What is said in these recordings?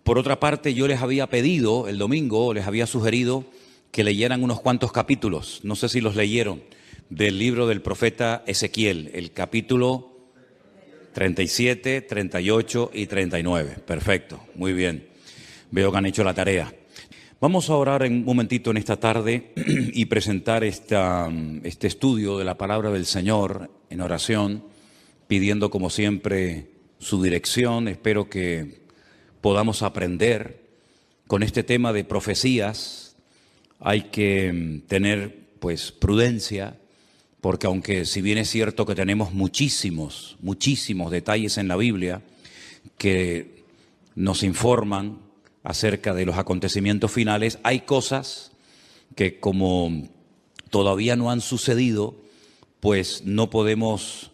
Por otra parte, yo les había pedido el domingo, les había sugerido que leyeran unos cuantos capítulos, no sé si los leyeron, del libro del profeta Ezequiel, el capítulo 37, 38 y 39. Perfecto, muy bien. Veo que han hecho la tarea. Vamos a orar un momentito en esta tarde y presentar este estudio de la palabra del Señor en oración, pidiendo como siempre su dirección. Espero que podamos aprender con este tema de profecías. Hay que tener pues prudencia, porque aunque si bien es cierto que tenemos muchísimos detalles en la Biblia que nos informan acerca de los acontecimientos finales, hay cosas que como todavía no han sucedido, pues no podemos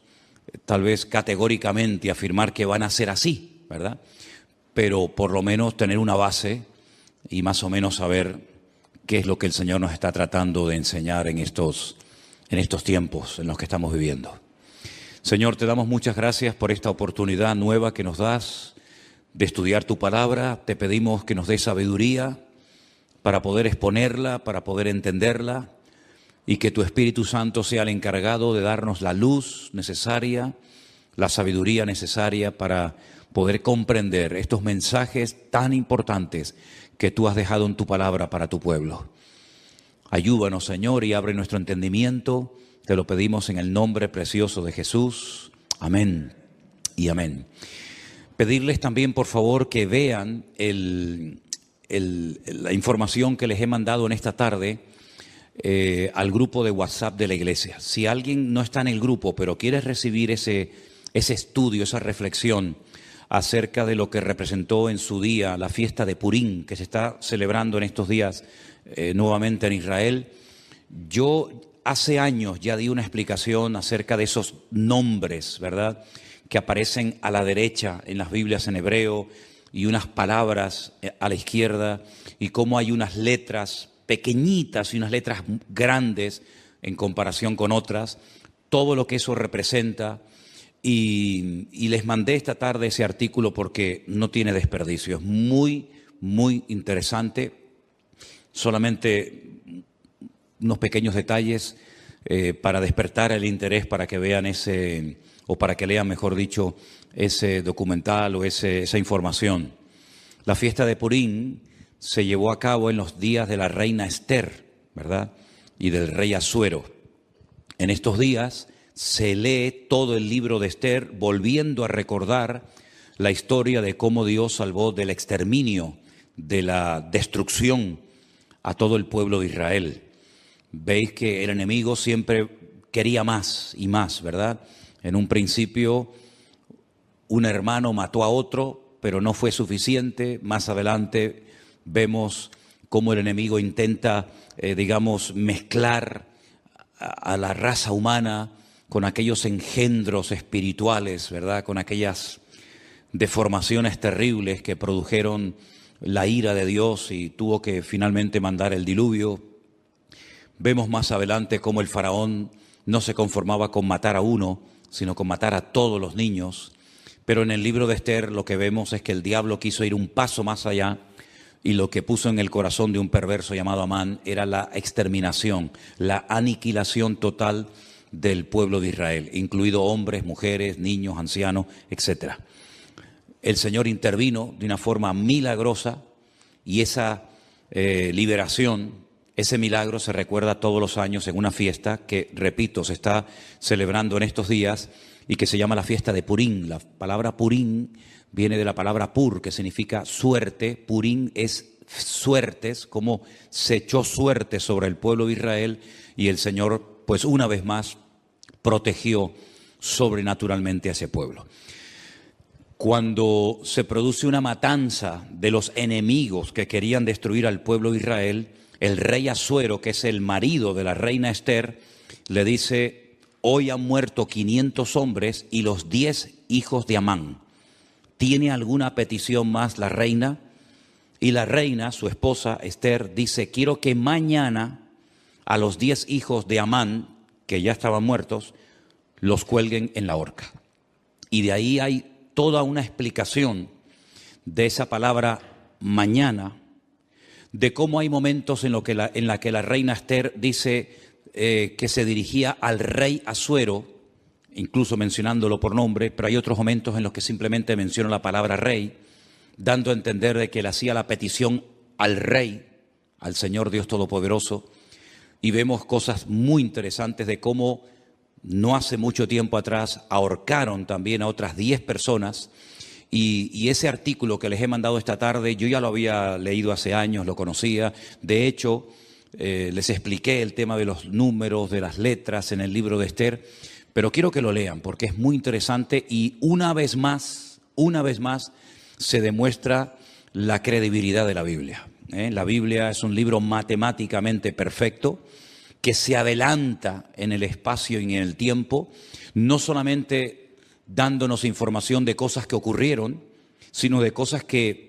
tal vez categóricamente afirmar que van a ser así, ¿verdad? Pero por lo menos tener una base y más o menos saber qué es lo que el Señor nos está tratando de enseñar en estos tiempos en los que estamos viviendo. Señor, te damos muchas gracias por esta oportunidad nueva que nos das de estudiar tu palabra. Te pedimos que nos des sabiduría para poder exponerla, para poder entenderla, y que tu Espíritu Santo sea el encargado de darnos la luz necesaria, la sabiduría necesaria para poder comprender estos mensajes tan importantes que tú has dejado en tu palabra para tu pueblo. Ayúdanos, Señor, y abre nuestro entendimiento. Te lo pedimos en el nombre precioso de Jesús. Amén y amén. Pedirles también, por favor, que vean la información que les he mandado en esta tarde al grupo de WhatsApp de la iglesia. Si alguien no está en el grupo, pero quiere recibir ese estudio, esa reflexión acerca de lo que representó en su día la fiesta de Purim, que se está celebrando en estos días nuevamente en Israel. Yo hace años ya di una explicación acerca de esos nombres, ¿verdad?, que aparecen a la derecha en las Biblias en hebreo y unas palabras a la izquierda, y cómo hay unas letras pequeñitas y unas letras grandes en comparación con otras, todo lo que eso representa. Y les mandé esta tarde ese artículo porque no tiene desperdicio, es muy interesante. Solamente unos pequeños detalles para despertar el interés, para que vean o para que lean, mejor dicho, ese documental o esa información. La fiesta de Purim se llevó a cabo en los días de la reina Esther, ¿verdad?, y del rey Asuero. En estos días se lee todo el libro de Esther, volviendo a recordar la historia de cómo Dios salvó del exterminio, de la destrucción a todo el pueblo de Israel. Veis que el enemigo siempre quería más y más, ¿verdad? En un principio un hermano mató a otro, pero no fue suficiente. Más adelante vemos cómo el enemigo intenta, mezclar a la raza humana con aquellos engendros espirituales, ¿verdad?, con aquellas deformaciones terribles que produjeron la ira de Dios y tuvo que finalmente mandar el diluvio. Vemos más adelante cómo el faraón no se conformaba con matar a uno, sino con matar a todos los niños. Pero en el libro de Esther lo que vemos es que el diablo quiso ir un paso más allá, y lo que puso en el corazón de un perverso llamado Amán era la exterminación, la aniquilación total del pueblo de Israel, incluido hombres, mujeres, niños, ancianos, etc. El Señor intervino de una forma milagrosa, y esa liberación, ese milagro se recuerda todos los años en una fiesta que, repito, se está celebrando en estos días y que se llama la fiesta de Purim. La palabra Purim viene de la palabra pur, que significa suerte. Purim es suertes, como se echó suerte sobre el pueblo de Israel, y el Señor, pues una vez más, protegió sobrenaturalmente a ese pueblo. Cuando se produce una matanza de los enemigos que querían destruir al pueblo de Israel, el rey Asuero, que es el marido de la reina Esther, le dice: hoy han muerto 500 hombres y los 10 hijos de Amán. ¿Tiene alguna petición más la reina? Y la reina, su esposa Esther, dice: quiero que mañana a los 10 hijos de Amán, que ya estaban muertos, los cuelguen en la horca. Y de ahí hay toda una explicación de esa palabra mañana, de cómo hay momentos en la que la reina Esther dice que se dirigía al rey Asuero, incluso mencionándolo por nombre, pero hay otros momentos en los que simplemente menciona la palabra rey, dando a entender de que le hacía la petición al rey, al Señor Dios Todopoderoso, y vemos cosas muy interesantes de cómo no hace mucho tiempo atrás ahorcaron también a otras 10 personas, y ese artículo que les he mandado esta tarde, yo ya lo había leído hace años, lo conocía. De hecho, les expliqué el tema de los números, de las letras en el libro de Esther, pero quiero que lo lean porque es muy interesante y una vez más se demuestra la credibilidad de la Biblia. La Biblia es un libro matemáticamente perfecto que se adelanta en el espacio y en el tiempo, no solamente dándonos información de cosas que ocurrieron, sino de cosas que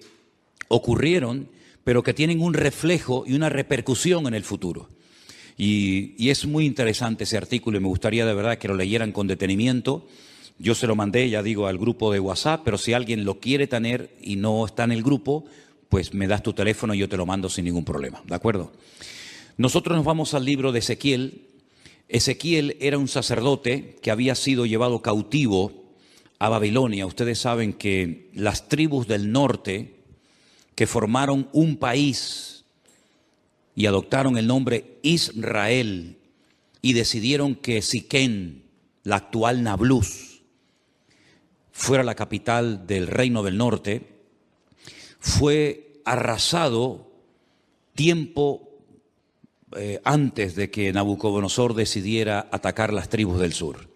ocurrieron, pero que tienen un reflejo y una repercusión en el futuro. Y es muy interesante ese artículo y me gustaría de verdad que lo leyeran con detenimiento. Yo se lo mandé, ya digo, al grupo de WhatsApp, pero si alguien lo quiere tener y no está en el grupo, pues me das tu teléfono y yo te lo mando sin ningún problema, ¿de acuerdo? Nosotros nos vamos al libro de Ezequiel. Ezequiel era un sacerdote que había sido llevado cautivo a Babilonia. Ustedes saben que las tribus del norte que formaron un país y adoptaron el nombre Israel y decidieron que Siquén, la actual Nablus, fuera la capital del reino del norte, fue arrasado tiempo antes de que Nabucodonosor decidiera atacar las tribus del sur.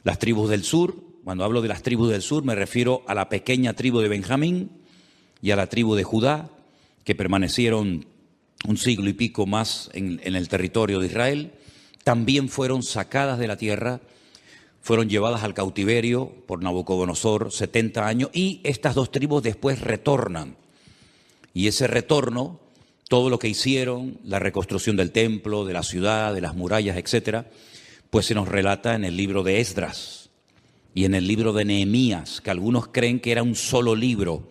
Las tribus del sur, cuando hablo de las tribus del sur, me refiero a la pequeña tribu de Benjamín y a la tribu de Judá, que permanecieron un siglo y pico más en el territorio de Israel. También fueron sacadas de la tierra, fueron llevadas al cautiverio por Nabucodonosor 70 años, y estas dos tribus después retornan. Y ese retorno, todo lo que hicieron, la reconstrucción del templo, de la ciudad, de las murallas, etcétera, pues se nos relata en el libro de Esdras y en el libro de Nehemías, que algunos creen que era un solo libro,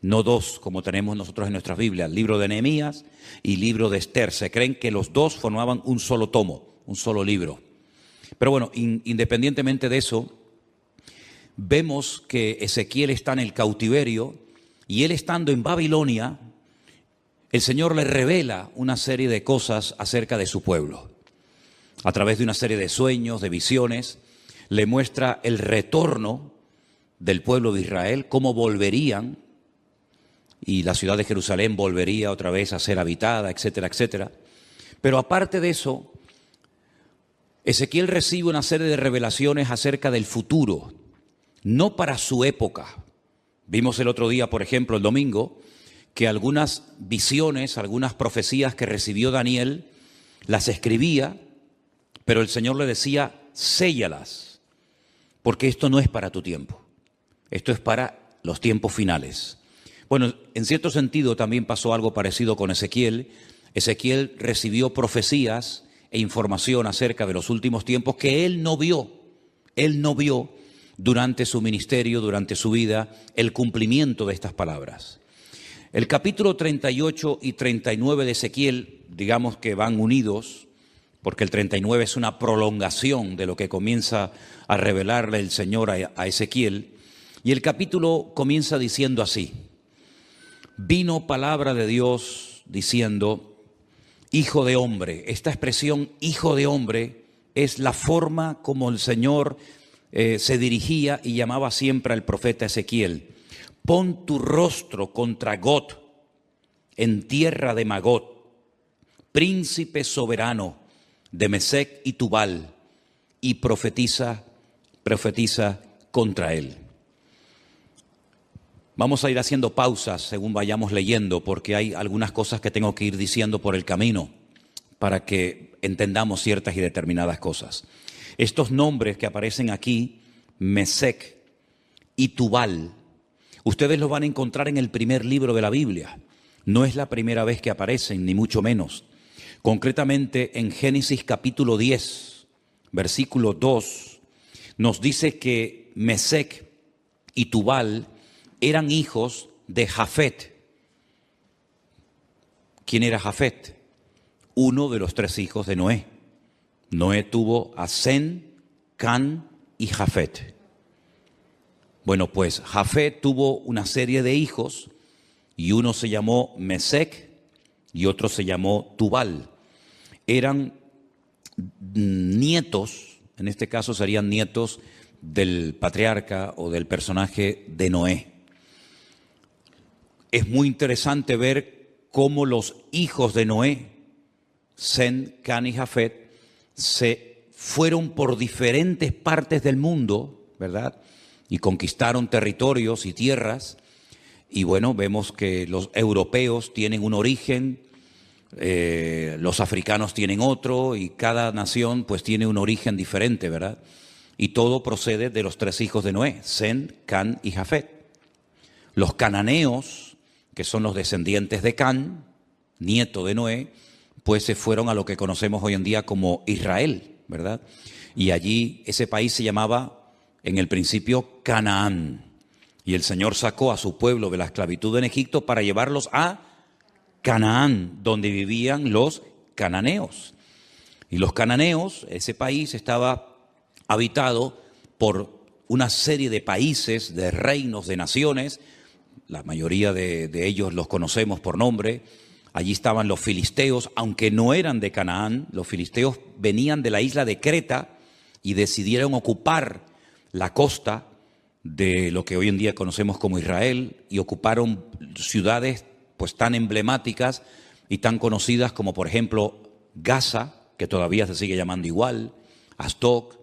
no dos como tenemos nosotros en nuestras Biblias, libro de Nehemías y libro de Esther. Se creen que los dos formaban un solo tomo, un solo libro. Pero bueno, independientemente de eso, vemos que Ezequiel está en el cautiverio y él estando en Babilonia, el Señor le revela una serie de cosas acerca de su pueblo. A través de una serie de sueños, de visiones, le muestra el retorno del pueblo de Israel, cómo volverían, y la ciudad de Jerusalén volvería otra vez a ser habitada, etcétera, etcétera. Pero aparte de eso, Ezequiel recibe una serie de revelaciones acerca del futuro, no para su época. Vimos el otro día, por ejemplo, el domingo, que algunas visiones, algunas profecías que recibió Daniel, las escribía, pero el Señor le decía, séllalas, porque esto no es para tu tiempo, esto es para los tiempos finales. Bueno, en cierto sentido también pasó algo parecido con Ezequiel. Ezequiel recibió profecías e información acerca de los últimos tiempos que él no vio durante su ministerio, durante su vida, el cumplimiento de estas palabras. El capítulo 38 y 39 de Ezequiel, digamos que van unidos, porque el 39 es una prolongación de lo que comienza a revelarle el Señor a Ezequiel. Y el capítulo comienza diciendo así: vino palabra de Dios diciendo, hijo de hombre. Esta expresión, hijo de hombre, es la forma como el Señor se dirigía y llamaba siempre al profeta Ezequiel. Pon tu rostro contra Got, en tierra de Magot, príncipe soberano de Mesec y Tubal, y profetiza contra él. Vamos a ir haciendo pausas según vayamos leyendo, porque hay algunas cosas que tengo que ir diciendo por el camino para que entendamos ciertas y determinadas cosas. Estos nombres que aparecen aquí, Mesec y Tubal, ustedes los van a encontrar en el primer libro de la Biblia. No es la primera vez que aparecen, ni mucho menos. Concretamente en Génesis capítulo 10, versículo 2, nos dice que Mesec y Tubal eran hijos de Jafet. ¿Quién era Jafet? Uno de los 3 hijos de Noé. Noé tuvo a Sem, Can y Jafet. Bueno, pues Jafet tuvo una serie de hijos y uno se llamó Mesec y otro se llamó Tubal. Eran nietos, en este caso serían nietos del patriarca o del personaje de Noé. Es muy interesante ver cómo los hijos de Noé, Sem, Can y Jafet, se fueron por diferentes partes del mundo, ¿verdad? Y conquistaron territorios y tierras. Y bueno, vemos que los europeos tienen un origen, los africanos tienen otro, y cada nación pues tiene un origen diferente, ¿verdad? Y todo procede de los 3 hijos de Noé, Sem, Can y Jafet. Los cananeos, que son los descendientes de Can, nieto de Noé, pues se fueron a lo que conocemos hoy en día como Israel, ¿verdad? Y allí ese país se llamaba en el principio Canaán. Y el Señor sacó a su pueblo de la esclavitud en Egipto para llevarlos a Canaán, donde vivían los cananeos. Y los cananeos, ese país estaba habitado por una serie de países, de reinos, de naciones. La mayoría de ellos los conocemos por nombre. Allí estaban los filisteos, aunque no eran de Canaán. Los filisteos venían de la isla de Creta y decidieron ocupar la costa de lo que hoy en día conocemos como Israel, y ocuparon ciudades pues tan emblemáticas y tan conocidas como por ejemplo Gaza, que todavía se sigue llamando igual, Asdod,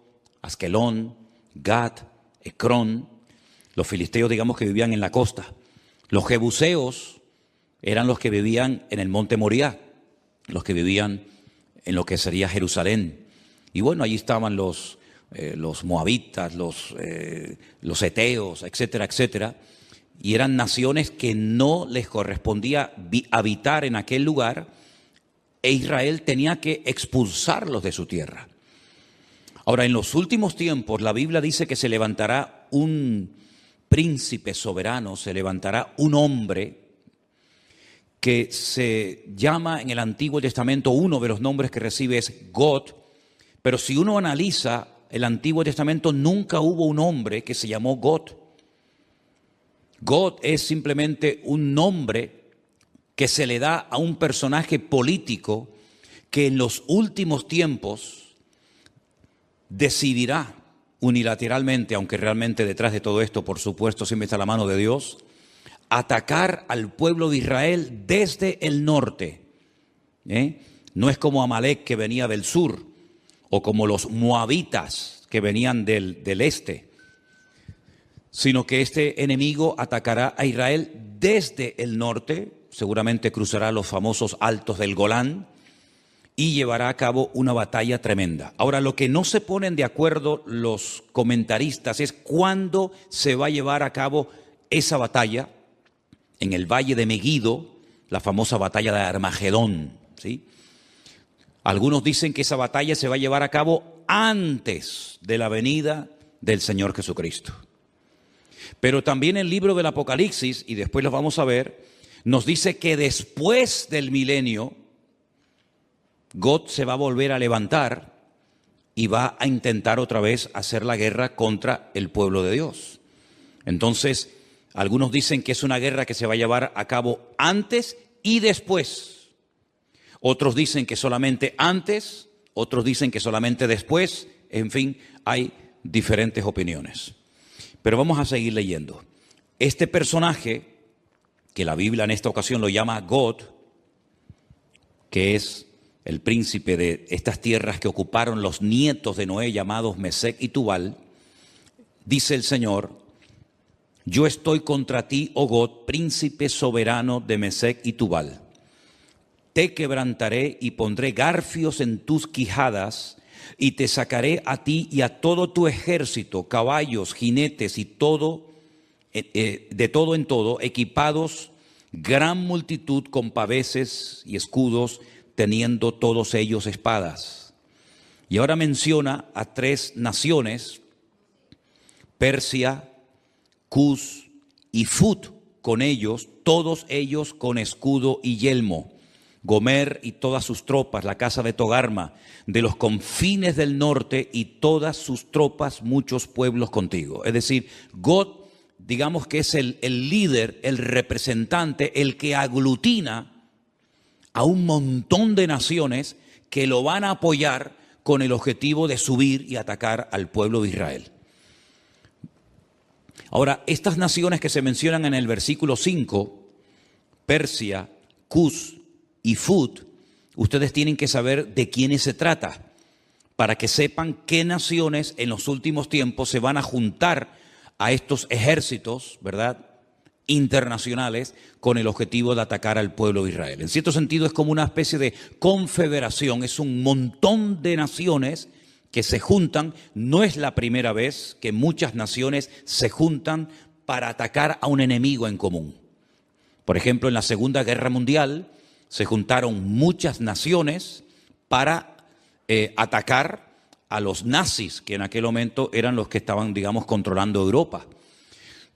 Askelón, Gat, Ecrón. Los filisteos, digamos, que vivían en la costa. Los jebuseos eran los que vivían en el monte Moriah, los que vivían en lo que sería Jerusalén. Y bueno, allí estaban los moabitas, los eteos, etcétera, etcétera. Y eran naciones que no les correspondía habitar en aquel lugar, e Israel tenía que expulsarlos de su tierra. Ahora, en los últimos tiempos, la Biblia dice que se levantará un príncipe soberano, se levantará un hombre que se llama en el Antiguo Testamento, uno de los nombres que recibe es God, pero si uno analiza el Antiguo Testamento, nunca hubo un hombre que se llamó God. God es simplemente un nombre que se le da a un personaje político que en los últimos tiempos decidirá unilateralmente, aunque realmente detrás de todo esto, por supuesto, siempre está la mano de Dios, atacar al pueblo de Israel desde el norte. No es como Amalek, que venía del sur, o como los moabitas, que venían del este, sino que este enemigo atacará a Israel desde el norte, seguramente cruzará los famosos altos del Golán y llevará a cabo una batalla tremenda. Ahora, lo que no se ponen de acuerdo los comentaristas es cuándo se va a llevar a cabo esa batalla en el valle de Meguido, la famosa batalla de Armagedón, ¿sí? Algunos dicen que esa batalla se va a llevar a cabo antes de la venida del Señor Jesucristo. Pero también el libro del Apocalipsis, y después lo vamos a ver, nos dice que después del milenio, God se va a volver a levantar y va a intentar otra vez hacer la guerra contra el pueblo de Dios. Entonces, algunos dicen que es una guerra que se va a llevar a cabo antes y después. Otros dicen que solamente antes, otros dicen que solamente después. En fin, hay diferentes opiniones. Pero vamos a seguir leyendo. Este personaje, que la Biblia en esta ocasión lo llama God, que es el príncipe de estas tierras que ocuparon los nietos de Noé, llamados Mesec y Tubal, dice el Señor: yo estoy contra ti, oh God, príncipe soberano de Mesec y Tubal. Te quebrantaré y pondré garfios en tus quijadas, y te sacaré a ti y a todo tu ejército, caballos, jinetes y todo, de todo en todo, equipados, gran multitud con paveses y escudos, teniendo todos ellos espadas. Y ahora menciona a 3 naciones: Persia, Cus y Fut. con ellos, todos ellos con escudo y yelmo. Gomer y todas sus tropas, la casa de Togarma, de los confines del norte y todas sus tropas, muchos pueblos contigo. Es decir, Gog, digamos que es el líder, el representante, el que aglutina a un montón de naciones que lo van a apoyar con el objetivo de subir y atacar al pueblo de Israel. Ahora, estas naciones que se mencionan en el versículo 5, Persia, Cus y Fut, ustedes tienen que saber de quiénes se trata, para que sepan qué naciones en los últimos tiempos se van a juntar a estos ejércitos, ¿verdad?, internacionales, con el objetivo de atacar al pueblo de Israel. En cierto sentido es como una especie de confederación, es un montón de naciones que se juntan. No es la primera vez que muchas naciones se juntan para atacar a un enemigo en común. Por ejemplo, en la Segunda Guerra Mundial se juntaron muchas naciones para atacar a los nazis, que en aquel momento eran los que estaban, digamos, controlando Europa.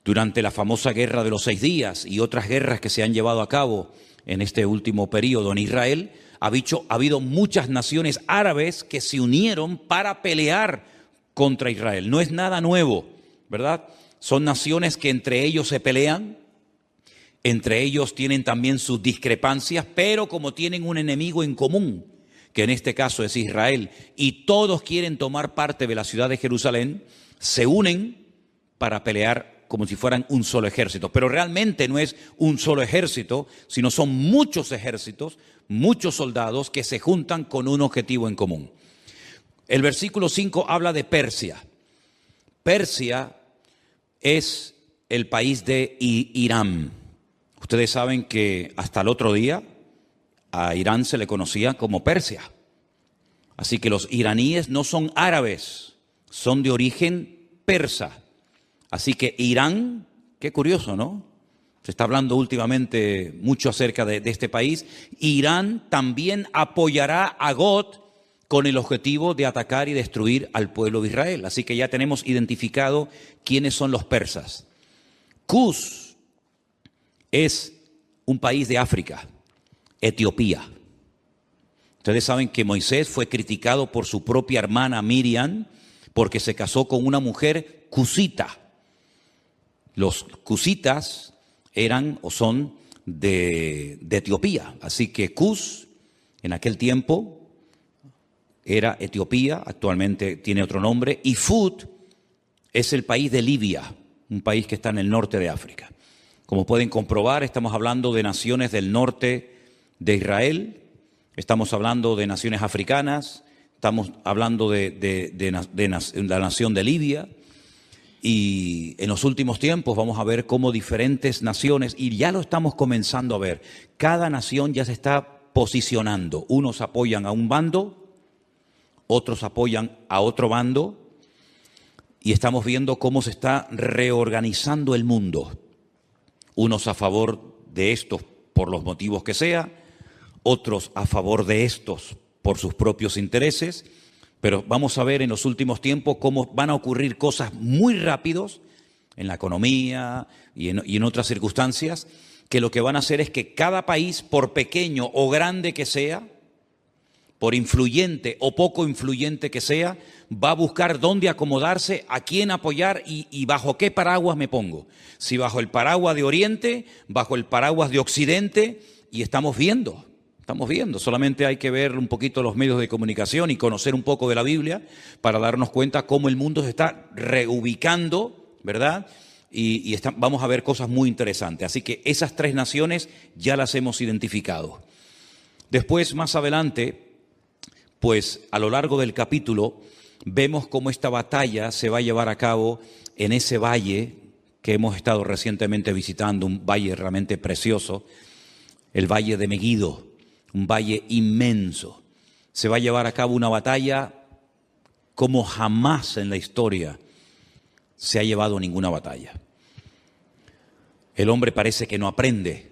Durante la famosa Guerra de los 6 días y otras guerras que se han llevado a cabo en este último periodo en Israel, ha habido muchas naciones árabes que se unieron para pelear contra Israel. No es nada nuevo, ¿verdad? Son naciones que entre ellos se pelean, entre ellos tienen también sus discrepancias, pero como tienen un enemigo en común, que en este caso es Israel, y todos quieren tomar parte de la ciudad de Jerusalén, se unen para pelear como si fueran un solo ejército. Pero realmente no es un solo ejército, sino son muchos ejércitos, muchos soldados que se juntan con un objetivo en común. El versículo 5 habla de Persia. Persia es el país de Irán. Ustedes saben que hasta el otro día a Irán se le conocía como Persia. Así que los iraníes no son árabes, son de origen persa. Así que Irán, qué curioso, ¿no? Se está hablando últimamente mucho acerca de este país. Irán también apoyará a Gog con el objetivo de atacar y destruir al pueblo de Israel. Así que ya tenemos identificado quiénes son los persas. Cus es un país de África, Etiopía. Ustedes saben que Moisés fue criticado por su propia hermana Miriam porque se casó con una mujer cusita. Los cusitas eran o son de Etiopía. Así que Cus en aquel tiempo era Etiopía, actualmente tiene otro nombre. Y Fut es el país de Libia, un país que está en el norte de África. Como pueden comprobar, estamos hablando de naciones del norte de Israel, estamos hablando de naciones africanas, estamos hablando de la nación de Libia. Y en los últimos tiempos vamos a ver cómo diferentes naciones, y ya lo estamos comenzando a ver, cada nación ya se está posicionando. Unos apoyan a un bando, otros apoyan a otro bando, y estamos viendo cómo se está reorganizando el mundo. Unos a favor de estos por los motivos que sea, otros a favor de estos por sus propios intereses. Pero vamos a ver en los últimos tiempos cómo van a ocurrir cosas muy rápidos en la economía y en otras circunstancias, que lo que van a hacer es que cada país, por pequeño o grande que sea, por influyente o poco influyente que sea, va a buscar dónde acomodarse, a quién apoyar y bajo qué paraguas me pongo. Si bajo el paraguas de Oriente, bajo el paraguas de Occidente, y estamos viendo, solamente hay que ver un poquito los medios de comunicación y conocer un poco de la Biblia para darnos cuenta cómo el mundo se está reubicando, ¿verdad? Y vamos a ver cosas muy interesantes. Así que esas 3 naciones ya las hemos identificado. Después, más adelante, pues a lo largo del capítulo, vemos cómo esta batalla se va a llevar a cabo en ese valle que hemos estado recientemente visitando, un valle realmente precioso, el valle de Megiddo. Un valle inmenso. Se va a llevar a cabo una batalla como jamás en la historia se ha llevado ninguna batalla. El hombre parece que no aprende.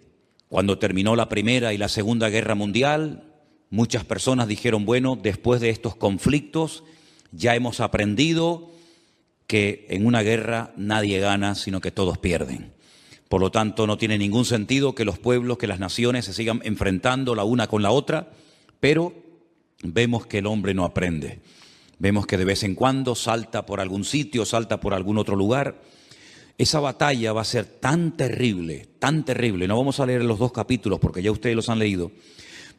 Cuando terminó la Primera y la Segunda Guerra Mundial, muchas personas dijeron, bueno, después de estos conflictos ya hemos aprendido que en una guerra nadie gana, sino que todos pierden. Por lo tanto, no tiene ningún sentido que los pueblos, que las naciones se sigan enfrentando la una con la otra, pero vemos que el hombre no aprende. Vemos que de vez en cuando salta por algún sitio, salta por algún otro lugar. Esa batalla va a ser tan terrible, tan terrible. No vamos a leer los 2 capítulos porque ya ustedes los han leído,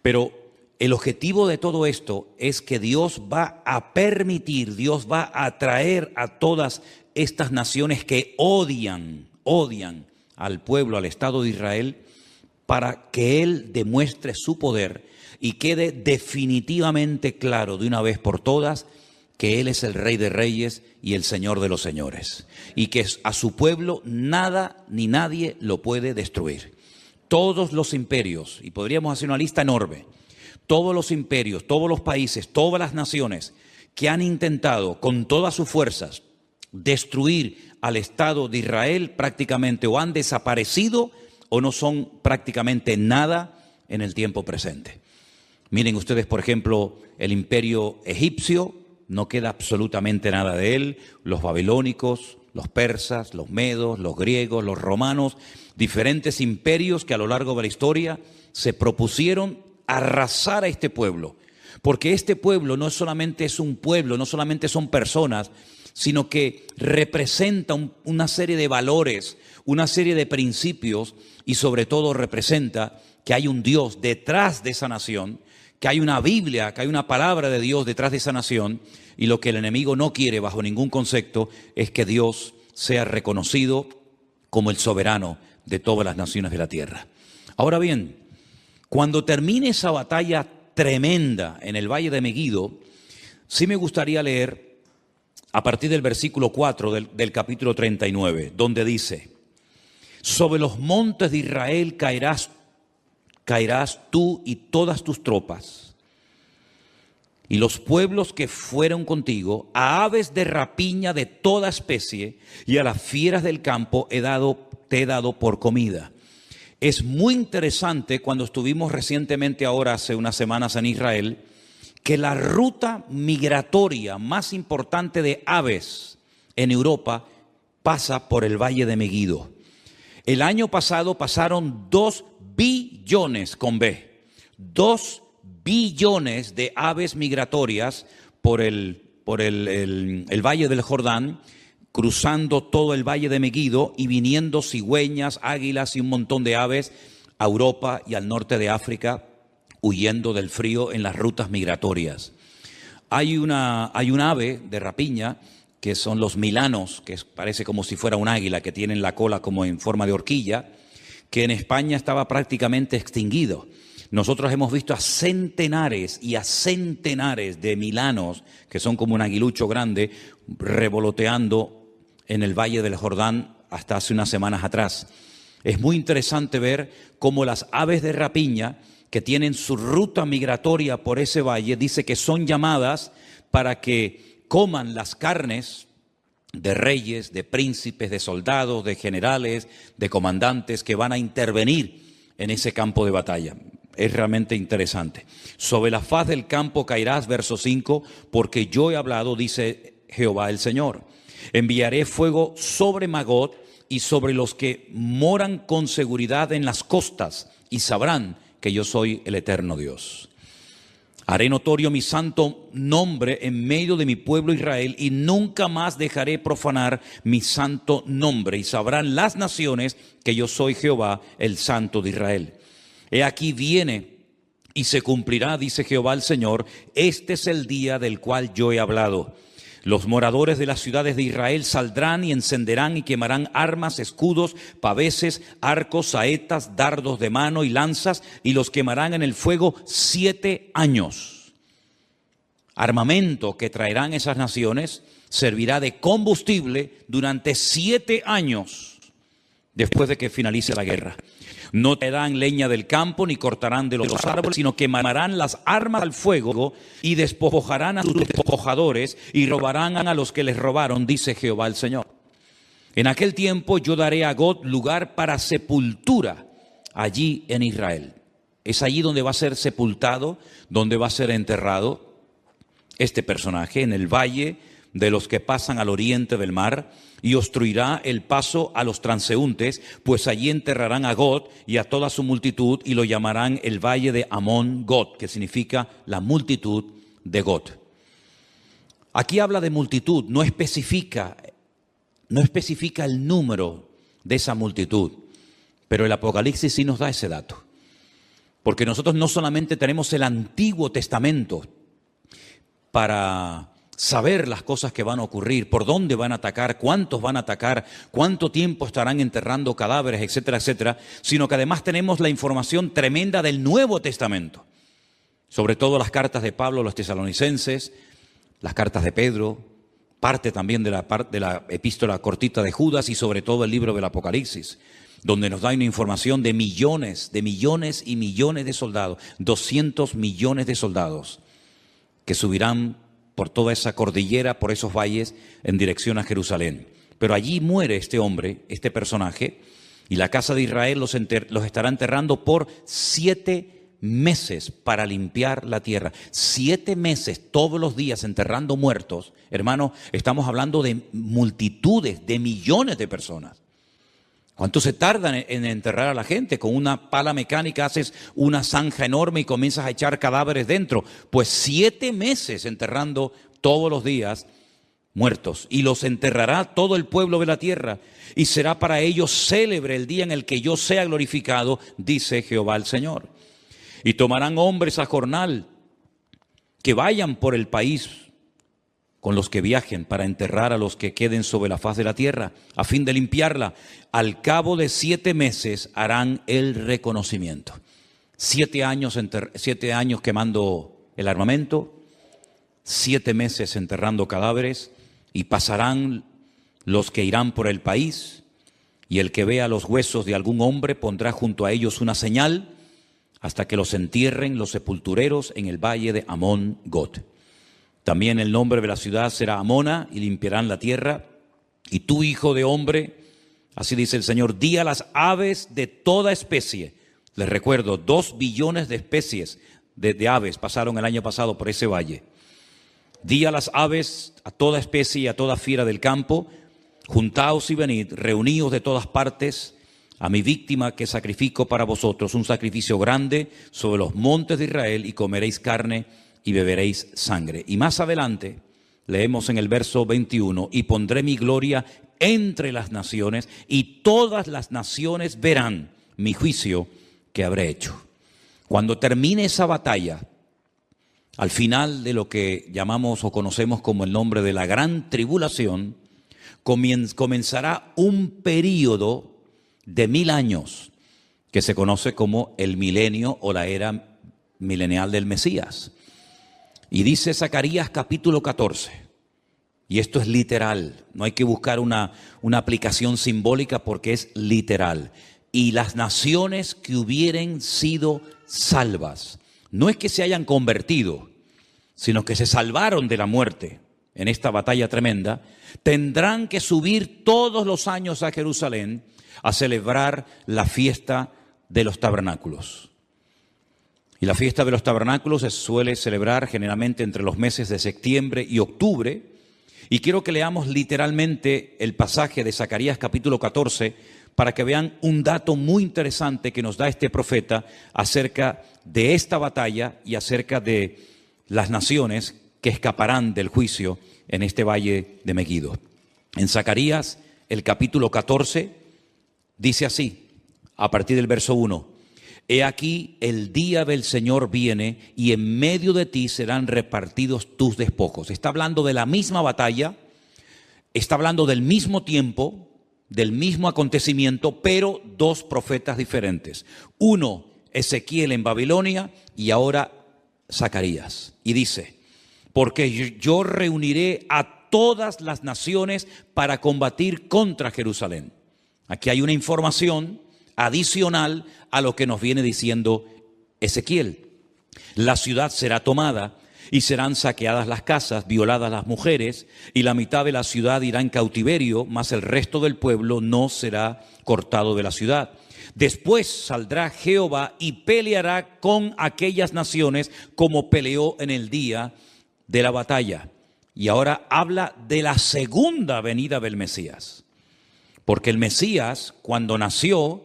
pero el objetivo de todo esto es que Dios va a permitir, Dios va a atraer a todas estas naciones que odian al pueblo, al Estado de Israel, para que Él demuestre su poder y quede definitivamente claro de una vez por todas que Él es el Rey de Reyes y el Señor de los Señores, y que a su pueblo nada ni nadie lo puede destruir. Todos los imperios, y podríamos hacer una lista enorme, todos los imperios, todos los países, todas las naciones que han intentado con todas sus fuerzas destruir al Estado de Israel, prácticamente o han desaparecido o no son prácticamente nada en el tiempo presente. Miren ustedes, por ejemplo, el imperio egipcio, no queda absolutamente nada de él. Los babilónicos, los persas, los medos, los griegos, los romanos, diferentes imperios que a lo largo de la historia se propusieron arrasar a este pueblo. Porque este pueblo no solamente es un pueblo, no solamente son personas, sino que representa una serie de valores, una serie de principios y sobre todo representa que hay un Dios detrás de esa nación, que hay una Biblia, que hay una palabra de Dios detrás de esa nación, y lo que el enemigo no quiere bajo ningún concepto es que Dios sea reconocido como el soberano de todas las naciones de la tierra. Ahora bien, cuando termine esa batalla tremenda en el Valle de Megiddo, sí me gustaría leer a partir del versículo 4 del capítulo 39, donde dice: sobre los montes de Israel caerás tú y todas tus tropas, y los pueblos que fueron contigo, a aves de rapiña de toda especie y a las fieras del campo te he dado por comida. Es muy interesante cuando estuvimos recientemente ahora, hace unas semanas en Israel, que la ruta migratoria más importante de aves en Europa pasa por el Valle de Megiddo. El año pasado pasaron 2 billones con B, 2 billones de aves migratorias por el Valle del Jordán, cruzando todo el Valle de Megiddo y viniendo cigüeñas, águilas y un montón de aves a Europa y al norte de África, huyendo del frío en las rutas migratorias. Hay un ave de rapiña que son los milanos, que parece como si fuera un águila, que tienen la cola como en forma de horquilla, que en España estaba prácticamente extinguido. Nosotros hemos visto a centenares y a centenares de milanos, que son como un aguilucho grande, revoloteando en el Valle del Jordán hasta hace unas semanas atrás. Es muy interesante ver cómo las aves de rapiña que tienen su ruta migratoria por ese valle, dice que son llamadas para que coman las carnes de reyes, de príncipes, de soldados, de generales, de comandantes que van a intervenir en ese campo de batalla. Es realmente interesante. Sobre la faz del campo caerás, verso 5, porque yo he hablado, dice Jehová el Señor. Enviaré fuego sobre Magog y sobre los que moran con seguridad en las costas, y sabrán que yo soy el eterno Dios. Haré notorio mi santo nombre en medio de mi pueblo Israel, y nunca más dejaré profanar mi santo nombre, y sabrán las naciones que yo soy Jehová, el Santo de Israel. He aquí viene y se cumplirá, dice Jehová el Señor, este es el día del cual yo he hablado. Los moradores de las ciudades de Israel saldrán y encenderán y quemarán armas, escudos, paveses, arcos, saetas, dardos de mano y lanzas, y los quemarán en el fuego 7 años. Armamento que traerán esas naciones servirá de combustible durante 7 años después de que finalice la guerra. No traerán leña del campo ni cortarán de los árboles, sino quemarán las armas al fuego y despojarán a sus despojadores y robarán a los que les robaron, dice Jehová el Señor. En aquel tiempo yo daré a Gog lugar para sepultura allí en Israel. Es allí donde va a ser sepultado, donde va a ser enterrado este personaje, en el valle de los que pasan al oriente del mar, y obstruirá el paso a los transeúntes, pues allí enterrarán a Gog y a toda su multitud, y lo llamarán el valle de Amón Gog, que significa la multitud de Gog. Aquí habla de multitud, no especifica el número de esa multitud, pero el Apocalipsis sí nos da ese dato. Porque nosotros no solamente tenemos el Antiguo Testamento para saber las cosas que van a ocurrir, por dónde van a atacar, cuántos van a atacar, cuánto tiempo estarán enterrando cadáveres, etcétera, etcétera, sino que además tenemos la información tremenda del Nuevo Testamento, sobre todo las cartas de Pablo a los tesalonicenses, las cartas de Pedro, parte también de la epístola cortita de Judas y sobre todo el libro del Apocalipsis, donde nos da una información de millones y millones de soldados, 200 millones de soldados que subirán por toda esa cordillera, por esos valles, en dirección a Jerusalén. Pero allí muere este hombre, este personaje, y la casa de Israel los estará enterrando por 7 meses para limpiar la tierra. 7 meses, todos los días enterrando muertos. Hermano, estamos hablando de multitudes, de millones de personas. ¿Cuánto se tarda en enterrar a la gente? Con una pala mecánica haces una zanja enorme y comienzas a echar cadáveres dentro. Pues 7 meses enterrando todos los días muertos. Y los enterrará todo el pueblo de la tierra. Y será para ellos célebre el día en el que yo sea glorificado, dice Jehová el Señor. Y tomarán hombres a jornal que vayan por el país con los que viajen para enterrar a los que queden sobre la faz de la tierra, a fin de limpiarla. Al cabo de 7 meses harán el reconocimiento. 7 años quemando el armamento, 7 meses enterrando cadáveres, y pasarán los que irán por el país, y el que vea los huesos de algún hombre pondrá junto a ellos una señal, hasta que los entierren los sepultureros en el valle de Amón Gog. También el nombre de la ciudad será Amona, y limpiarán la tierra. Y tú, hijo de hombre, así dice el Señor, di a las aves de toda especie. Les recuerdo, 2 billones de especies de aves pasaron el año pasado por ese valle. Di a las aves, a toda especie y a toda fiera del campo, juntaos y venid, reuníos de todas partes, a mi víctima que sacrifico para vosotros, un sacrificio grande sobre los montes de Israel, y comeréis carne y beberéis sangre. Y más adelante leemos en el verso 21, y pondré mi gloria entre las naciones, y todas las naciones verán mi juicio que habré hecho. Cuando termine esa batalla, al final de lo que llamamos o conocemos como el nombre de la gran tribulación, comenzará un período de 1000 años que se conoce como el milenio o la era milenial del Mesías. Y dice Zacarías capítulo 14, y esto es literal, no hay que buscar una aplicación simbólica porque es literal. Y las naciones que hubieren sido salvas, no es que se hayan convertido, sino que se salvaron de la muerte en esta batalla tremenda, tendrán que subir todos los años a Jerusalén a celebrar la fiesta de los tabernáculos. Y la fiesta de los tabernáculos se suele celebrar generalmente entre los meses de septiembre y octubre. Y quiero que leamos literalmente el pasaje de Zacarías capítulo 14 para que vean un dato muy interesante que nos da este profeta acerca de esta batalla y acerca de las naciones que escaparán del juicio en este valle de Megiddo. En Zacarías, el capítulo 14, dice así, a partir del verso 1. He aquí el día del Señor viene, y en medio de ti serán repartidos tus despojos. Está hablando de la misma batalla, está hablando del mismo tiempo, del mismo acontecimiento, pero 2 profetas diferentes. Uno, Ezequiel en Babilonia, y ahora Zacarías. Y dice, porque yo reuniré a todas las naciones para combatir contra Jerusalén. Aquí hay una información adicional a lo que nos viene diciendo Ezequiel. La ciudad será tomada y serán saqueadas las casas, violadas las mujeres, y la mitad de la ciudad irá en cautiverio, mas el resto del pueblo no será cortado de la ciudad. Después saldrá Jehová y peleará con aquellas naciones como peleó en el día de la batalla. Y ahora habla de la segunda venida del Mesías. Porque el Mesías, cuando nació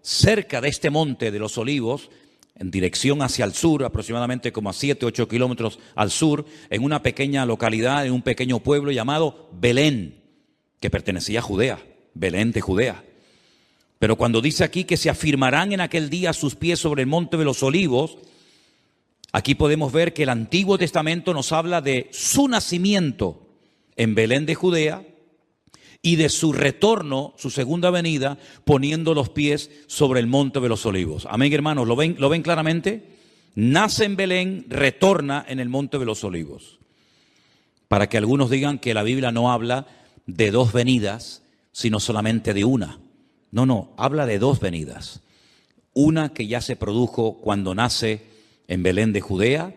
cerca de este monte de los Olivos, en dirección hacia el sur, aproximadamente como a 7, 8 kilómetros al sur, en una pequeña localidad, en un pequeño pueblo llamado Belén, que pertenecía a Judea, Belén de Judea. Pero cuando dice aquí que se afirmarán en aquel día sus pies sobre el monte de los Olivos, aquí podemos ver que el Antiguo Testamento nos habla de su nacimiento en Belén de Judea y de su retorno, su segunda venida, poniendo los pies sobre el monte de los Olivos. Amén, hermanos, ¿lo ven claramente? Nace en Belén, retorna en el monte de los Olivos. Para que algunos digan que la Biblia no habla de dos venidas, sino solamente de una. No, habla de dos venidas. Una que ya se produjo cuando nace en Belén de Judea,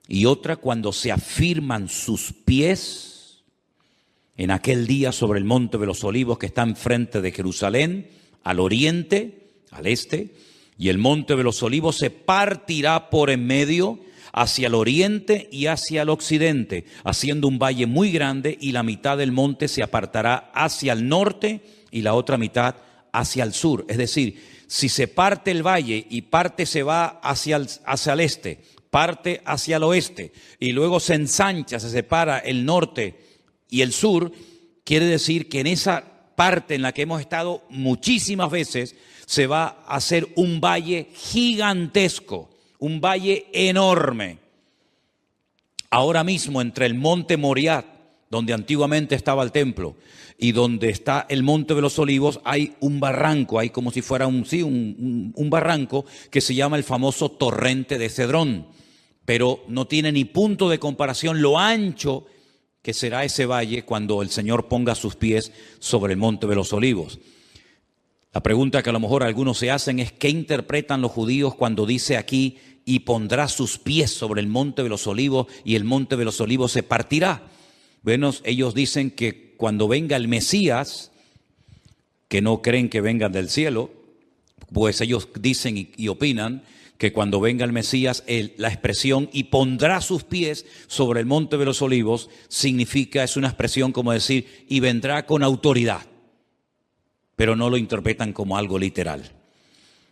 y otra cuando se afirman sus pies en aquel día sobre el monte de los Olivos que está enfrente de Jerusalén, al oriente, al este, y el monte de los Olivos se partirá por en medio hacia el oriente y hacia el occidente, haciendo un valle muy grande, y la mitad del monte se apartará hacia el norte y la otra mitad hacia el sur. Es decir, si se parte el valle y parte se va hacia el este, parte hacia el oeste y luego se ensancha, se separa el norte y el sur, quiere decir que en esa parte en la que hemos estado muchísimas veces se va a hacer un valle gigantesco, un valle enorme. Ahora mismo entre el monte Moriah, donde antiguamente estaba el templo, y donde está el monte de los Olivos, hay un barranco, hay como si fuera un barranco que se llama el famoso torrente de Cedrón, pero no tiene ni punto de comparación lo ancho que será ese valle cuando el Señor ponga sus pies sobre el monte de los Olivos. La pregunta que a lo mejor algunos se hacen es: ¿qué interpretan los judíos cuando dice aquí y pondrá sus pies sobre el monte de los Olivos y el monte de los Olivos se partirá? Bueno, ellos dicen que cuando venga el Mesías, que no creen que vengan del cielo, pues ellos dicen y opinan que cuando venga el Mesías, la expresión "y pondrá sus pies sobre el monte de los Olivos" significa, es una expresión como decir, y vendrá con autoridad, pero no lo interpretan como algo literal.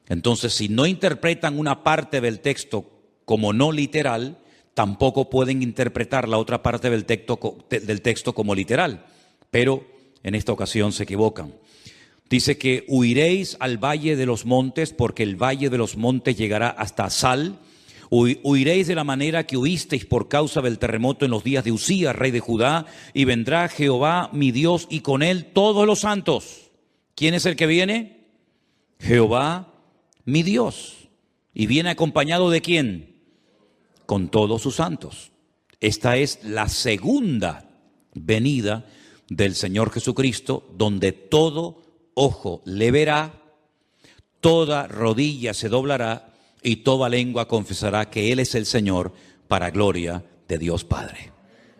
Entonces, si no interpretan una parte del texto como no literal, tampoco pueden interpretar la otra parte del texto como literal, pero en esta ocasión se equivocan. Dice que huiréis al valle de los montes, porque el valle de los montes llegará hasta Sal. Huiréis de la manera que huisteis por causa del terremoto en los días de Usías, rey de Judá, y vendrá Jehová mi Dios y con él todos los santos. ¿Quién es el que viene? Jehová mi Dios. ¿Y viene acompañado de quién? Con todos sus santos. Esta es la segunda venida del Señor Jesucristo, donde todo ojo le verá, toda rodilla se doblará y toda lengua confesará que Él es el Señor, para gloria de Dios Padre.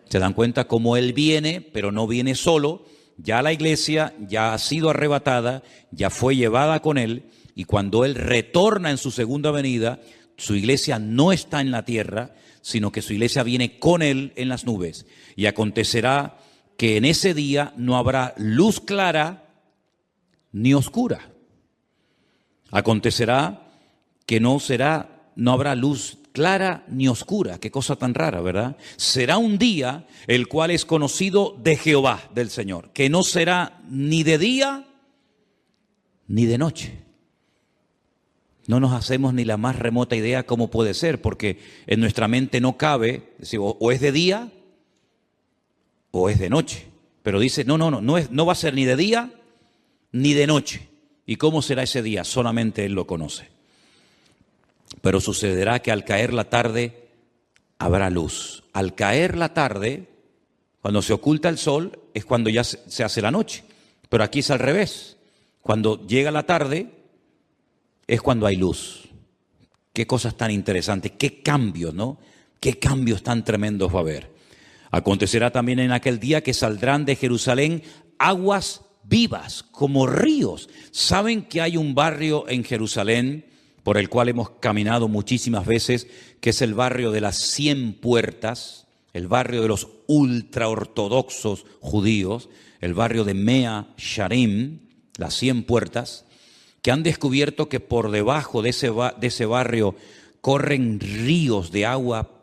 ¿Se dan cuenta cómo Él viene, pero no viene solo? Ya la iglesia ya ha sido arrebatada, ya fue llevada con Él, y cuando Él retorna en su segunda venida, su iglesia no está en la tierra, sino que su iglesia viene con Él en las nubes. Y acontecerá que en ese día no habrá luz clara ni oscura. Acontecerá que no habrá luz clara ni oscura. Qué cosa tan rara, ¿verdad? Será un día el cual es conocido de Jehová, del Señor, que no será ni de día ni de noche. No nos hacemos ni la más remota idea cómo puede ser, porque en nuestra mente no cabe, o es de día o es de noche. Pero dice, no va a ser ni de día ni de noche. ¿Y cómo será ese día? Solamente Él lo conoce. Pero sucederá que al caer la tarde habrá luz. Al caer la tarde, cuando se oculta el sol, es cuando ya se hace la noche. Pero aquí es al revés. Cuando llega la tarde, es cuando hay luz. Qué cosas tan interesantes, qué cambios, ¿no? Qué cambios tan tremendos va a haber. Acontecerá también en aquel día que saldrán de Jerusalén aguas vivas como ríos. ¿Saben que hay un barrio en Jerusalén por el cual hemos caminado muchísimas veces, que es el barrio de las 100 puertas? el barrio de los ultraortodoxos judíos, el barrio de Mea Sharim, las 100 puertas, que han descubierto que por debajo de ese barrio corren ríos de agua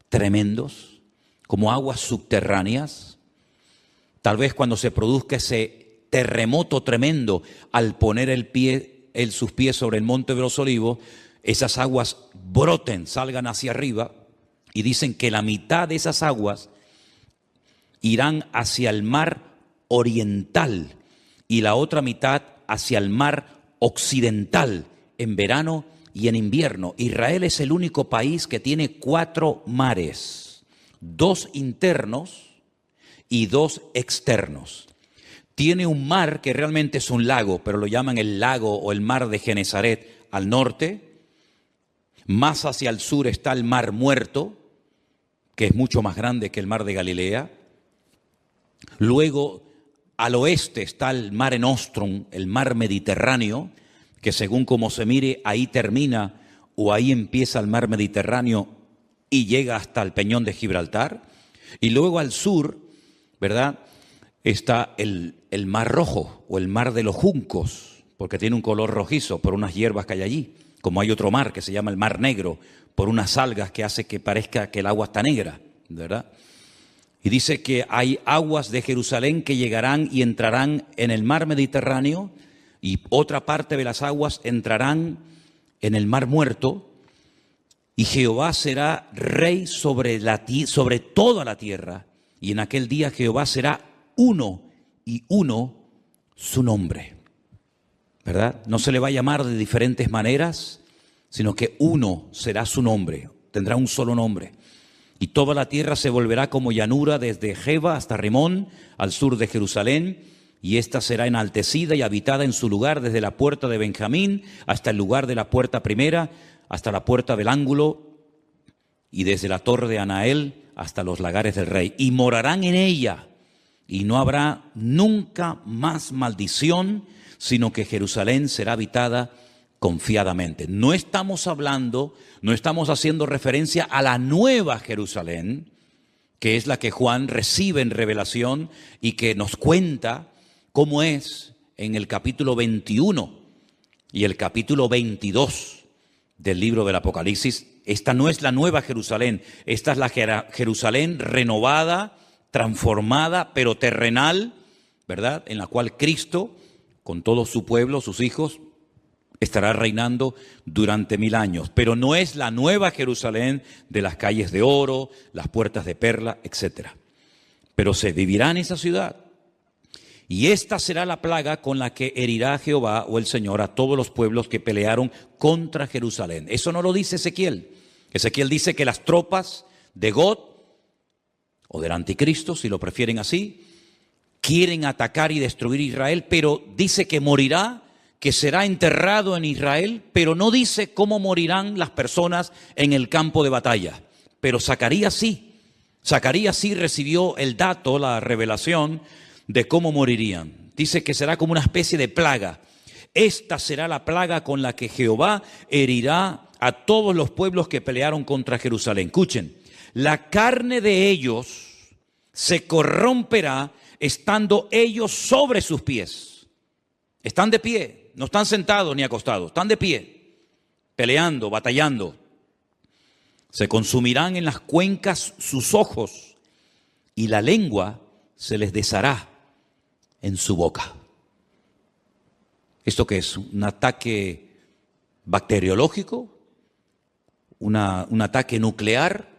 tremendos, como aguas subterráneas. Tal vez cuando se produzca ese terremoto tremendo al poner sus pies sobre el Monte de los Olivos, esas aguas broten, salgan hacia arriba, y dicen que la mitad de esas aguas irán hacia el mar oriental y la otra mitad hacia el mar occidental en verano y en invierno. Israel es el único país que tiene 4 mares, 2 internos y 2 externos. Tiene un mar que realmente es un lago, pero lo llaman el lago o el mar de Genesaret al norte. Más hacia el sur está el mar Muerto, que es mucho más grande que el mar de Galilea. Luego, al oeste está el Mare Nostrum, el mar Mediterráneo, que según como se mire, ahí termina o ahí empieza el mar Mediterráneo y llega hasta el Peñón de Gibraltar. Y luego al sur, ¿verdad?, está el Mar Rojo o el Mar de los Juncos, porque tiene un color rojizo por unas hierbas que hay allí. Como hay otro mar que se llama el Mar Negro, por unas algas que hace que parezca que el agua está negra, ¿verdad? Y dice que hay aguas de Jerusalén que llegarán y entrarán en el mar Mediterráneo, y otra parte de las aguas entrarán en el mar Muerto, y Jehová será rey sobre toda la tierra, y en aquel día Jehová será uno, y uno su nombre, ¿verdad? No se le va a llamar de diferentes maneras, sino que uno será su nombre, tendrá un solo nombre. Y toda la tierra se volverá como llanura desde Jeba hasta Rimón, al sur de Jerusalén, y ésta será enaltecida y habitada en su lugar desde la puerta de Benjamín hasta el lugar de la puerta primera, hasta la puerta del ángulo, y desde la torre de Anael hasta los lagares del rey. Y morarán en ella, y no habrá nunca más maldición, sino que Jerusalén será habitada confiadamente. No estamos haciendo referencia a la nueva Jerusalén, que es la que Juan recibe en revelación y que nos cuenta cómo es en el capítulo 21 y el capítulo 22 del libro del Apocalipsis. Esta no es la nueva Jerusalén, esta es la Jerusalén renovada, transformada, pero terrenal, ¿verdad?, en la cual Cristo, con todo su pueblo, sus hijos, estará reinando durante 1000 años. Pero no es la nueva Jerusalén de las calles de oro, las puertas de perla, etc. Pero se vivirá en esa ciudad. Y esta será la plaga con la que herirá Jehová o el Señor a todos los pueblos que pelearon contra Jerusalén. Eso no lo dice Ezequiel. Ezequiel dice que las tropas de Gog, o del anticristo, si lo prefieren así, quieren atacar y destruir Israel, pero dice que morirá, que será enterrado en Israel, pero no dice cómo morirán las personas en el campo de batalla. Pero Zacarías sí recibió el dato, la revelación de cómo morirían. Dice que será como una especie de plaga. Esta será la plaga con la que Jehová herirá a todos los pueblos que pelearon contra Jerusalén. Escuchen, la carne de ellos se corromperá estando ellos sobre sus pies. Están de pie, no están sentados ni acostados, están de pie, peleando, batallando. Se consumirán en las cuencas sus ojos y la lengua se les deshará en su boca. ¿Esto qué es? ¿Un ataque bacteriológico? ¿Un ataque nuclear?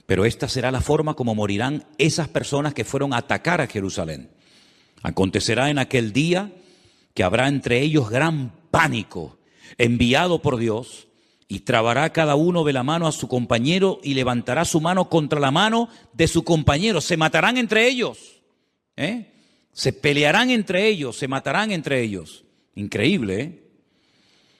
Pero esta será la forma como morirán esas personas que fueron a atacar a Jerusalén. Acontecerá en aquel día que habrá entre ellos gran pánico enviado por Dios, y trabará cada uno de la mano a su compañero y levantará su mano contra la mano de su compañero. Se matarán entre ellos, se pelearán entre ellos, se matarán entre ellos. Increíble, ¿eh?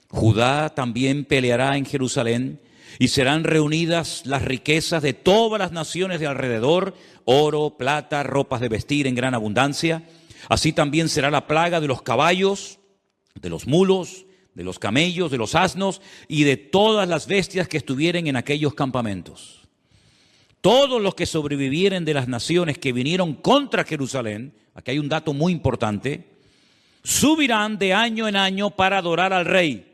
Judá también peleará en Jerusalén, y serán reunidas las riquezas de todas las naciones de alrededor, oro, plata, ropas de vestir en gran abundancia. Así también será la plaga de los caballos, de los mulos, de los camellos, de los asnos y de todas las bestias que estuvieren en aquellos campamentos. todos los que sobrevivieren de las naciones que vinieron contra Jerusalén, aquí hay un dato muy importante, subirán de año en año para adorar al Rey,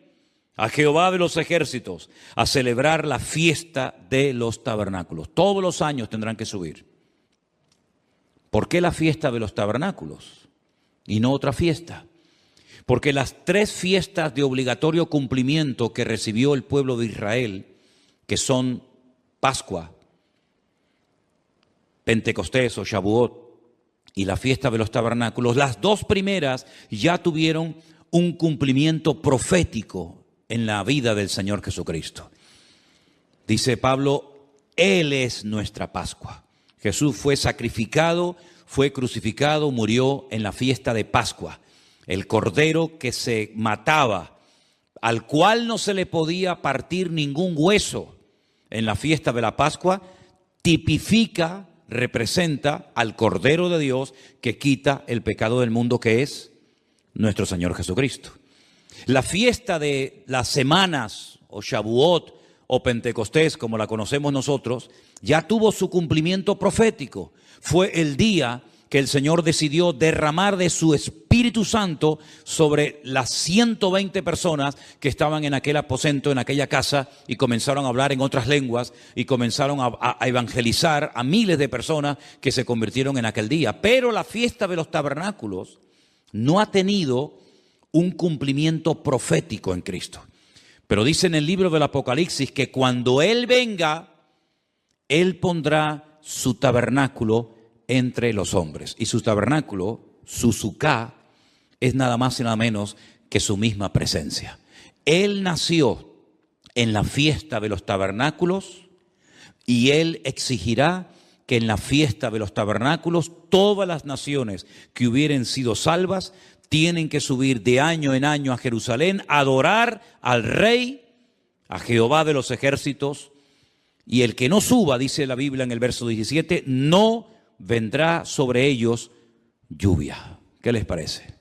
a Jehová de los ejércitos, a celebrar la fiesta de los tabernáculos. Todos los años tendrán que subir. ¿Por qué la fiesta de los tabernáculos y no otra fiesta? Porque las 3 fiestas de obligatorio cumplimiento que recibió el pueblo de Israel, que son Pascua, Pentecostés o Shavuot y la fiesta de los tabernáculos, las 2 primeras ya tuvieron un cumplimiento profético en la vida del Señor Jesucristo. Dice Pablo, Él es nuestra Pascua. Jesús fue sacrificado, fue crucificado, murió en la fiesta de Pascua. El cordero que se mataba, al cual no se le podía partir ningún hueso en la fiesta de la Pascua, tipifica, representa al Cordero de Dios que quita el pecado del mundo, que es nuestro Señor Jesucristo. La fiesta de las semanas, o Shavuot, o Pentecostés, como la conocemos nosotros, ya tuvo su cumplimiento profético. Fue el día que el Señor decidió derramar de su Espíritu Santo sobre las 120 personas que estaban en aquel aposento, en aquella casa, y comenzaron a hablar en otras lenguas y comenzaron a evangelizar a miles de personas que se convirtieron en aquel día. Pero la fiesta de los tabernáculos no ha tenido un cumplimiento profético en Cristo. Pero dice en el libro del Apocalipsis que cuando Él venga, Él pondrá su tabernáculo entre los hombres. Y su tabernáculo, su suká, es nada más y nada menos que su misma presencia. Él nació en la fiesta de los tabernáculos y Él exigirá que en la fiesta de los tabernáculos todas las naciones que hubieren sido salvas tienen que subir de año en año a Jerusalén a adorar al Rey, a Jehová de los ejércitos. Y el que no suba, dice la Biblia en el verso 17, no vendrá sobre ellos lluvia. ¿Qué les parece?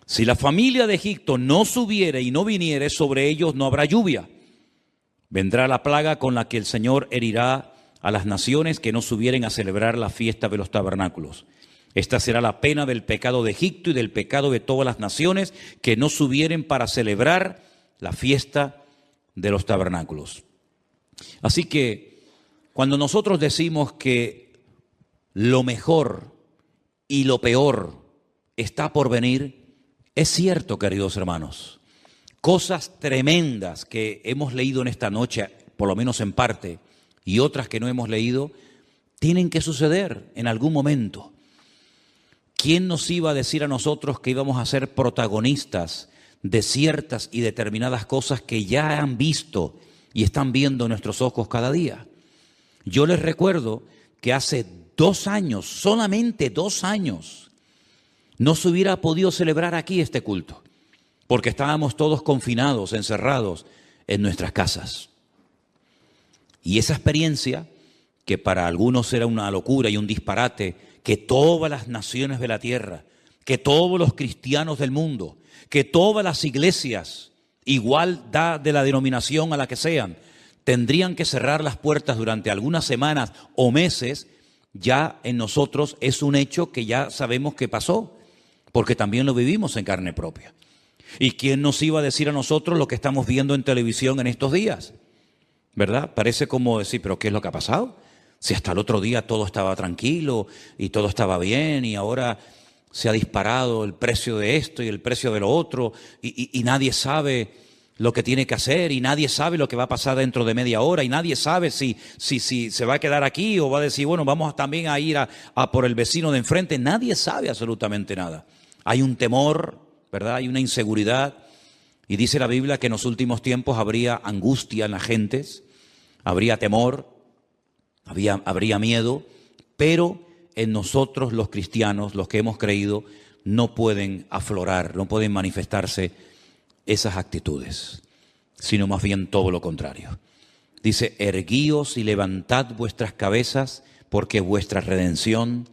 Si la familia de Egipto no subiere y no viniere, sobre ellos no habrá lluvia. Vendrá la plaga con la que el Señor herirá a las naciones que no subieren a celebrar la fiesta de los tabernáculos. Esta será la pena del pecado de Egipto y del pecado de todas las naciones que no subieren para celebrar la fiesta de los tabernáculos. Así que cuando nosotros decimos que lo mejor y lo peor está por venir, es cierto, queridos hermanos. Cosas tremendas que hemos leído en esta noche, por lo menos en parte, y otras que no hemos leído, tienen que suceder en algún momento. ¿Quién nos iba a decir a nosotros que íbamos a ser protagonistas de ciertas y determinadas cosas que ya han visto y están viendo nuestros ojos cada día? Yo les recuerdo que hace 2 años, solamente 2 años, no se hubiera podido celebrar aquí este culto, porque estábamos todos confinados, encerrados en nuestras casas. Y esa experiencia, que para algunos era una locura y un disparate, que todas las naciones de la tierra, que todos los cristianos del mundo, que todas las iglesias, igual da de la denominación a la que sean, tendrían que cerrar las puertas durante algunas semanas o meses, ya en nosotros es un hecho que ya sabemos que pasó, porque también lo vivimos en carne propia. ¿Y quién nos iba a decir a nosotros lo que estamos viendo en televisión en estos días? ¿Verdad? Parece como decir, ¿pero qué es lo que ha pasado? Si hasta el otro día todo estaba tranquilo y todo estaba bien y ahora se ha disparado el precio de esto y el precio de lo otro y nadie sabe lo que tiene que hacer y nadie sabe lo que va a pasar dentro de media hora y nadie sabe si se va a quedar aquí o va a decir, bueno, vamos también a ir a por el vecino de enfrente. Nadie sabe absolutamente nada. Hay un temor, ¿verdad? Hay una inseguridad y dice la Biblia que en los últimos tiempos habría angustia en las gentes, habría temor, habría miedo, pero en nosotros los cristianos, los que hemos creído, no pueden aflorar, no pueden manifestarse esas actitudes, sino más bien todo lo contrario. Dice, erguíos y levantad vuestras cabezas, porque vuestra redención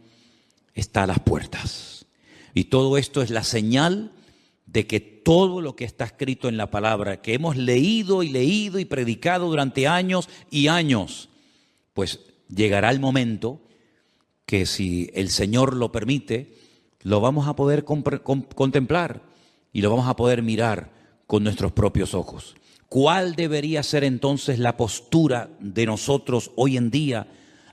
está a las puertas. Y todo esto es la señal de que todo lo que está escrito en la palabra, que hemos leído y predicado durante años y años, pues llegará el momento que, si el Señor lo permite, lo vamos a poder contemplar y lo vamos a poder mirar con nuestros propios ojos. ¿Cuál debería ser entonces la postura de nosotros hoy en día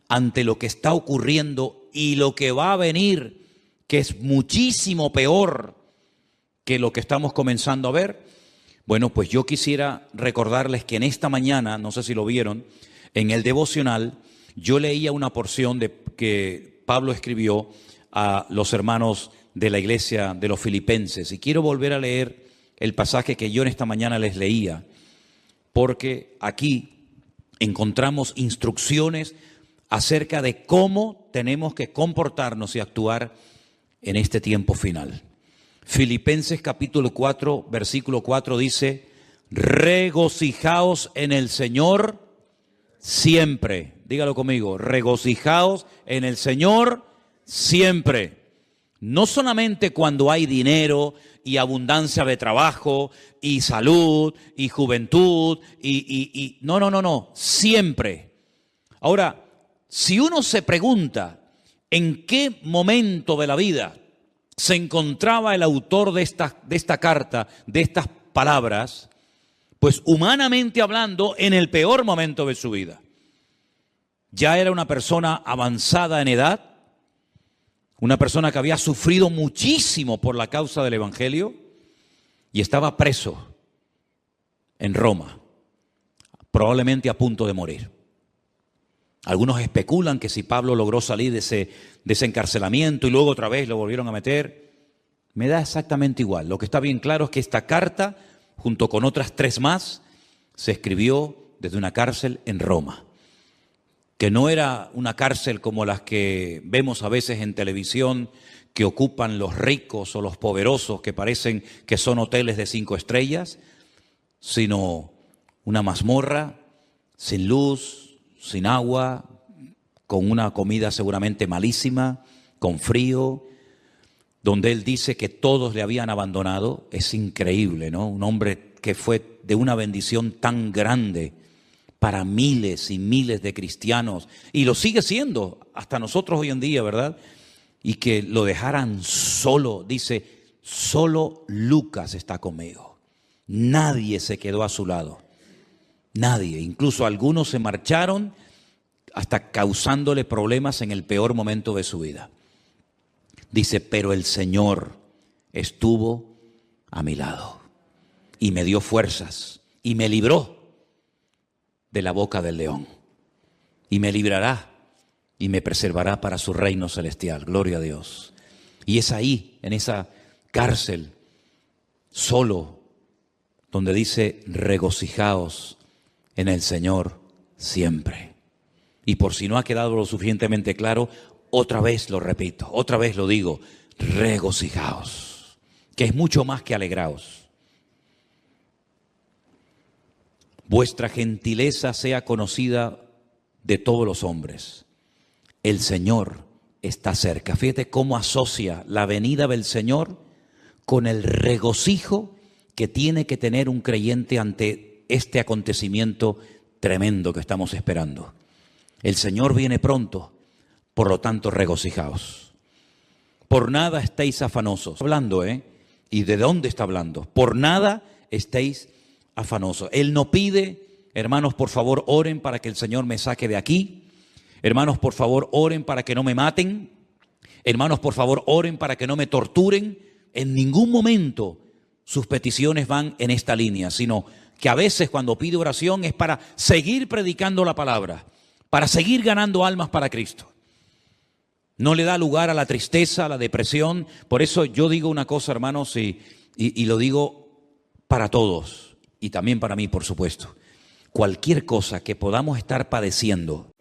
ante lo que está ocurriendo y lo que va a venir, que es muchísimo peor que lo que estamos comenzando a ver? Bueno, pues yo quisiera recordarles que en esta mañana, no sé si lo vieron, en el devocional yo leía una porción que Pablo escribió a los hermanos de la iglesia de los Filipenses, y quiero volver a leer el pasaje que yo en esta mañana les leía, porque aquí encontramos instrucciones acerca de cómo tenemos que comportarnos y actuar en este tiempo final. Filipenses capítulo 4, versículo 4 dice: regocijaos en el Señor siempre. Dígalo conmigo: regocijaos en el Señor siempre. No solamente cuando hay dinero y abundancia de trabajo y salud y juventud no, siempre. Ahora, si uno se pregunta en qué momento de la vida se encontraba el autor de esta carta, de estas palabras, pues humanamente hablando, en el peor momento de su vida. Ya era una persona avanzada en edad, una persona que había sufrido muchísimo por la causa del Evangelio y estaba preso en Roma, probablemente a punto de morir. Algunos especulan que si Pablo logró salir de ese encarcelamiento y luego otra vez lo volvieron a meter, me da exactamente igual. Lo que está bien claro es que esta carta, junto con otras 3 más, se escribió desde una cárcel en Roma, que no era una cárcel como las que vemos a veces en televisión, que ocupan los ricos o los poderosos, que parecen que son hoteles de 5 estrellas, sino una mazmorra sin luz, sin agua, con una comida seguramente malísima, con frío, donde él dice que todos le habían abandonado. Es increíble, ¿no? Un hombre que fue de una bendición tan grande para miles y miles de cristianos, y lo sigue siendo hasta nosotros hoy en día, ¿verdad? Y que lo dejaran solo. Dice: solo Lucas está conmigo. Nadie se quedó a su lado. Nadie. Incluso algunos se marcharon, hasta causándole problemas en el peor momento de su vida. Dice: pero el Señor estuvo a mi lado y me dio fuerzas y me libró de la boca del león, y me librará y me preservará para su reino celestial. Gloria a Dios. Y es ahí, en esa cárcel, solo, donde dice: regocijaos en el Señor siempre. Y por si no ha quedado lo suficientemente claro, otra vez lo repito, otra vez lo digo: regocijaos, que es mucho más que alegraos. Vuestra gentileza sea conocida de todos los hombres. El Señor está cerca. Fíjate cómo asocia la venida del Señor con el regocijo que tiene que tener un creyente ante este acontecimiento tremendo que estamos esperando. El Señor viene pronto, por lo tanto regocijaos. Por nada estéis afanosos. Hablando, ¿y de dónde está hablando? Por nada estéis afanosos. Él no pide: hermanos, por favor, oren para que el Señor me saque de aquí. Hermanos, por favor, oren para que no me maten. Hermanos, por favor, oren para que no me torturen. En ningún momento sus peticiones van en esta línea, sino que a veces cuando pide oración es para seguir predicando la palabra, para seguir ganando almas para Cristo. No le da lugar a la tristeza, a la depresión. Por eso yo digo una cosa, hermanos, y lo digo para todos, y también para mí, por supuesto. Cualquier cosa que podamos estar padeciendo,